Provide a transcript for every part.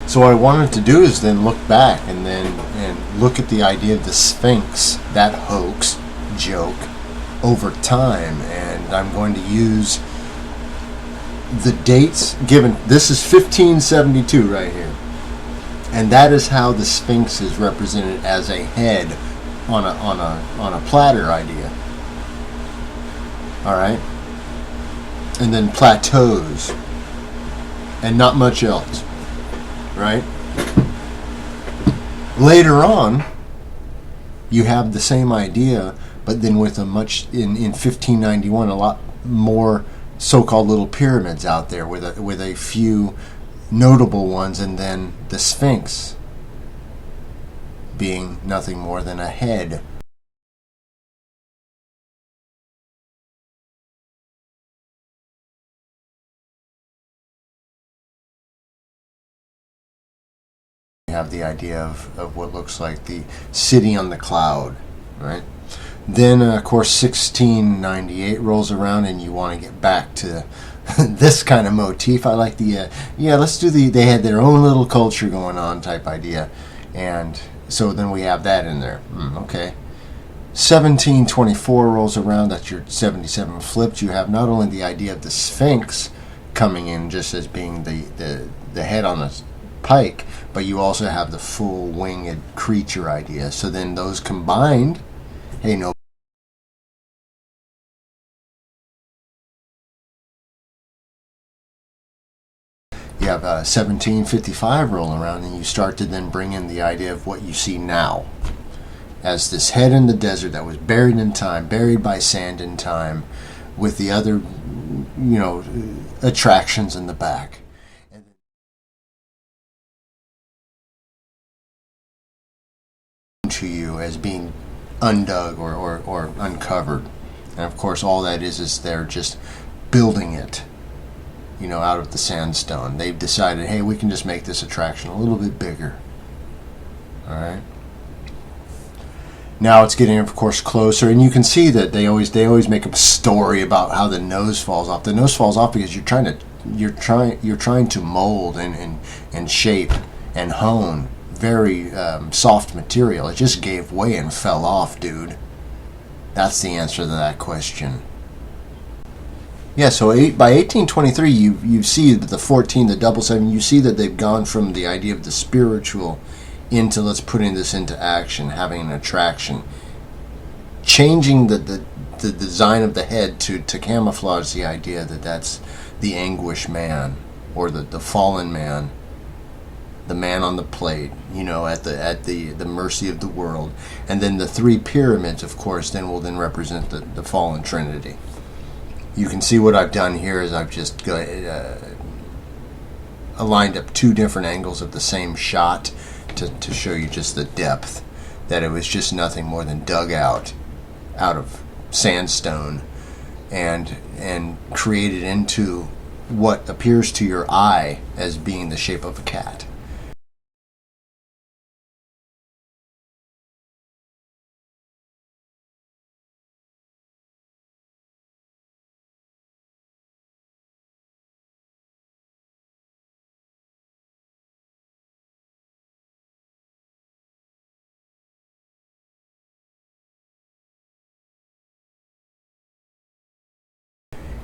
So what I wanted to do is then look back and look at the idea of the Sphinx, that hoax, joke, over time. And I'm going to use the dates given. This is 1572 right here. And that is how the Sphinx is represented, as a head on a platter idea. All right? And then plateaus. And not much else. Right? Later on, you have the same idea, but then with a much, in 1591, a lot more so-called little pyramids out there with a few notable ones, and then the Sphinx being nothing more than a head. You have the idea of what looks like the city on the cloud, right? Then, of course, 1698 rolls around, and you want to get back to this kind of motif. I like the, let's do they had their own little culture going on type idea. And so then we have that in there. Okay. 1724 rolls around, that's your 77 flipped. You have not only the idea of the Sphinx coming in just as being the head on a pike, but you also have the full winged creature idea. So then those combined, hey, no. You have 1755 roll around, and you start to then bring in the idea of what you see now as this head in the desert that was buried in time, buried by sand in time, with the other, attractions in the back. To you as being undug or uncovered. And of course all that is they're just building it, out of the sandstone. They've decided, hey, we can just make this attraction a little bit bigger. Alright. Now it's getting, of course, closer, and you can see that they always make a story about how the nose falls off. The nose falls off because you're trying to mold and shape and hone very soft material. It just gave way and fell off, dude. That's the answer to that question. Yeah, so by 1823, you see that the 14, the double 7, you see that they've gone from the idea of the spiritual into let's putting this into action, having an attraction, changing the design of the head to camouflage the idea that that's the anguished man, or the fallen man, the man on the plate, at the mercy of the world. And then the three pyramids, of course, will represent the fallen trinity. You can see what I've done here is I've just aligned up two different angles of the same shot to show you just the depth, that it was just nothing more than dug out of sandstone and created into what appears to your eye as being the shape of a cat.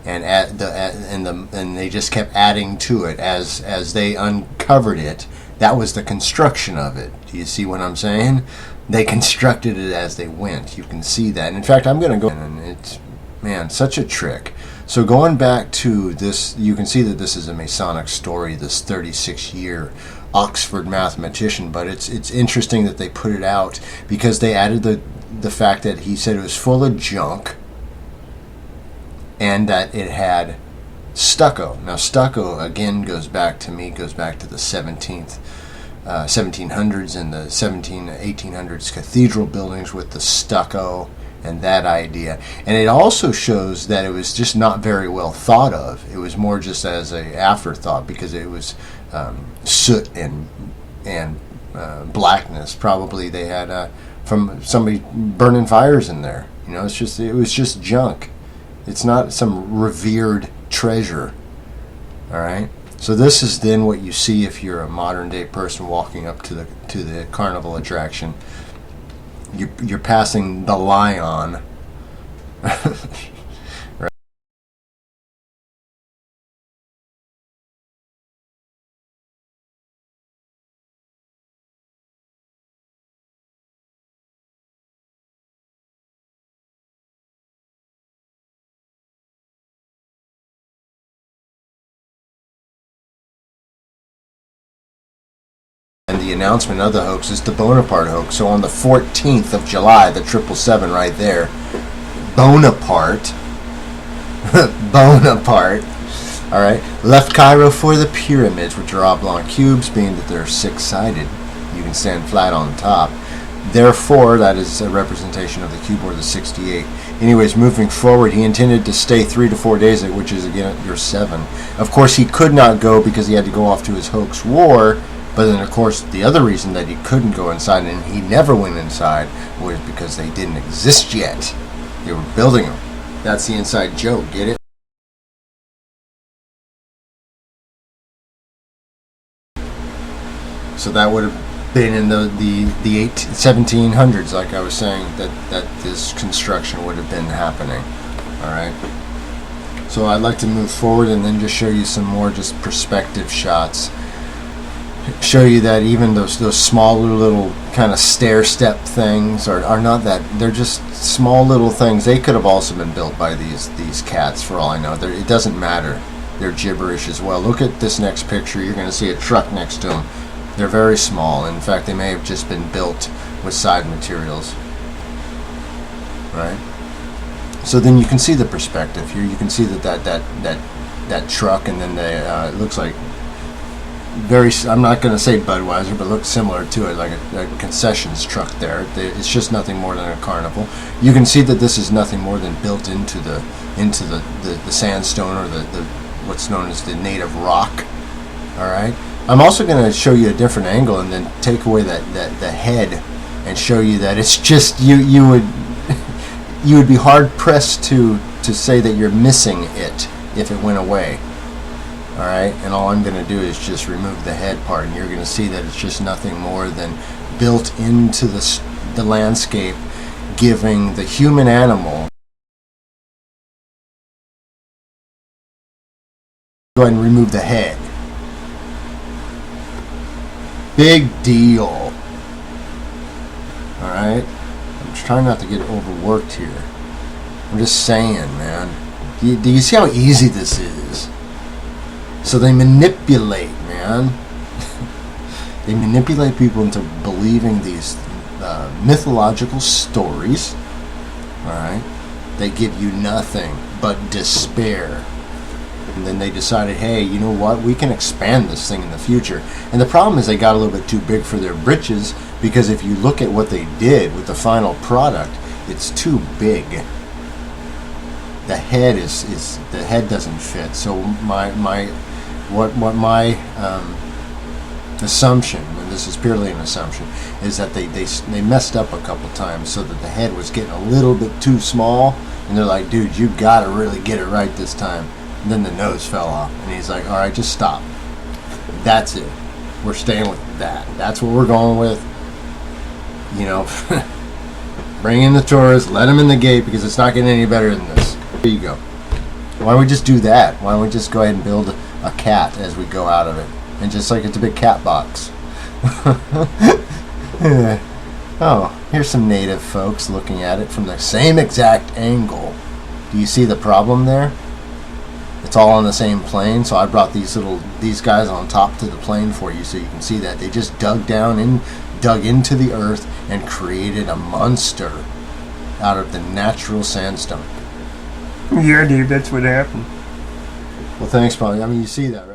And they just kept adding to it as they uncovered it. That was the construction of it. Do you see what I'm saying? They constructed it as they went. You can see that. And in fact, I'm going to go, and it's, man, such a trick. So going back to this, you can see that this is a Masonic story, this 36-year Oxford mathematician, but it's interesting that they put it out because they added the fact that he said it was full of junk, and that it had stucco. Now stucco again goes back to the 1700s and the 1800s cathedral buildings with the stucco and that idea. And it also shows that it was just not very well thought of. It was more just as an afterthought because it was soot and blackness. Probably they had from somebody burning fires in there. It was just junk. It's not some revered treasure. All right. So this is then what you see if you're a modern day person walking up to the carnival attraction. You're passing the lion. Right. And the announcement of the hoax is the Bonaparte hoax. So on the 14th of July, the 777 right there, Bonaparte, all right, left Cairo for the pyramids, which are oblong cubes, being that they're six-sided. You can stand flat on top. Therefore, that is a representation of the cube, or the 68. Anyways, moving forward, he intended to stay 3 to 4 days, which is, again, your 7. Of course, he could not go because he had to go off to his hoax war. But then, of course, the other reason that he couldn't go inside, and he never went inside, was because they didn't exist yet. They were building them. That's the inside joke, get it? So that would have been in the 1700s, like I was saying, that this construction would have been happening. All right. So I'd like to move forward and then just show you some more just perspective shots. Show you that even those smaller little kind of stair step things are not that, they're just small little things. They could have also been built by these cats, for all I know. It doesn't matter. They're gibberish as well. Look at this next picture. You're going to see a truck next to them. They're very small. In fact, they may have just been built with side materials. Right? So then you can see the perspective here. You can see that truck, and then it looks like I'm not going to say Budweiser, but looks similar to it, like a concessions truck there. It's just nothing more than a carnival. You can see that this is nothing more than built into the sandstone, or the what's known as the native rock. All right. I'm also going to show you a different angle, and then take away the head, and show you that it's just you would be hard pressed to say that you're missing it if it went away. Alright, and all I'm going to do is just remove the head part, and you're going to see that it's just nothing more than built into the landscape, giving the human animal. Go ahead and remove the head. Big deal. Alright, I'm just trying not to get overworked here. I'm just saying, man. Do you see how easy this is? So they manipulate, man. They manipulate people into believing these mythological stories. All right, they give you nothing but despair. And then they decided, hey, you know what? We can expand this thing in the future. And the problem is they got a little bit too big for their britches, because if you look at what they did with the final product, it's too big. The head the head doesn't fit. So my assumption, and this is purely an assumption, is that they messed up a couple times, so that the head was getting a little bit too small, and they're like, dude, you gotta really get it right this time. And then the nose fell off, and he's like, all right, just stop. That's it. We're staying with that. That's what we're going with. You know, bring in the tourists, let them in the gate, because it's not getting any better than this. There you go. Why don't we just do that? Why don't we just go ahead and build a cat as we go out of it? And just like it's a big cat box. Yeah. Oh, here's some native folks looking at it from the same exact angle. Do you see the problem there? It's all on the same plane, so I brought these guys on top to the plane for you, so you can see that. They just dug into the earth and created a monster out of the natural sandstone. Yeah, dude, that's what happened. Well, thanks, Polly. I mean, you see that, right?